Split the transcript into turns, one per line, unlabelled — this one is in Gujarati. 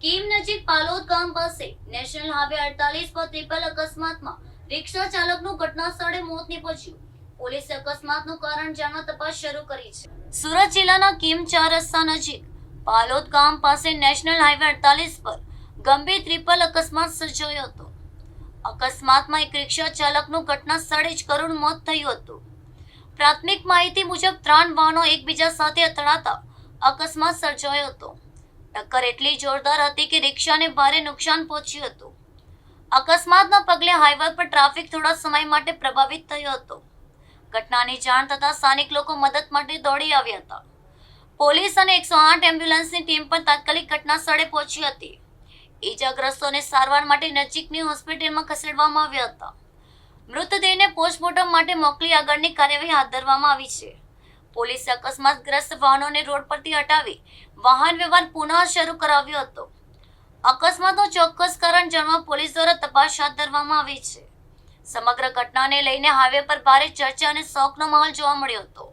કીમ નજીક પાલોદ ગામ પાસે નેશનલ હાઈવે 48 પર ટ્રિપલ અકસ્માતમાં રિક્ષા ચાલકનું ઘટના સ્થળે મોત નીપજ્યું. પોલીસે અકસ્માતનું કારણ જાણવા તપાસ શરૂ કરી છે. સુરત જિલ્લાના કીમ 4 રસ્તા નજીક પાલોદ ગામ પાસે નેશનલ હાઈવે 48 પર ગંભીર ટ્રિપલ અકસ્માત સર્જાયો હતો. અકસ્માતમાં એક રિક્ષા ચાલકનું ઘટના સ્થળે જ કરુણ મોત થયું હતું. પ્રાથમિક માહિતી મુજબ 3 વાહનો એકબીજા સાથે અથડાતા અકસ્માત સર્જાયો હતો. ટક્કર એટલી જોરદાર હતી કે રિક્ષાને ભારે નુકસાન પહોંચ્યું હતું. અકસ્માતના પગલે હાઈવે પર ટ્રાફિક થોડા સમય માટે પ્રભાવિત થયો હતો. ઘટનાની જાણ થતાં સ્થાનિક લોકો મદદ માટે દોડી આવ્યા હતા. પોલીસ અને 108 એમ્બ્યુલન્સની ટીમ પણ તાત્કાલિક ઘટના સ્થળે પહોંચી હતી. ઈજાગ્રસ્તોને સારવાર માટે નજીકની હોસ્પિટલમાં ખસેડવામાં આવ્યા હતા. મૃતદેહને પોસ્ટમોર્ટમ માટે મોકલી આગળની કાર્યવાહી હાથ ધરવામાં આવી છે. પોલીસે અકસ્માતગ્રસ્ત વાહનોને રોડ પરથી હટાવી વાહન વ્યવહાર પુનઃ શરૂ કરાવ્યો હતો. અકસ્માતનું ચોક્કસ કારણ જાણવા પોલીસ દ્વારા તપાસ હાથ ધરવામાં આવી છે. સમગ્ર ઘટનાને લઈને હાઈવે પર ભારે ચર્ચા અને શોકનો માહોલ જોવા મળ્યો હતો.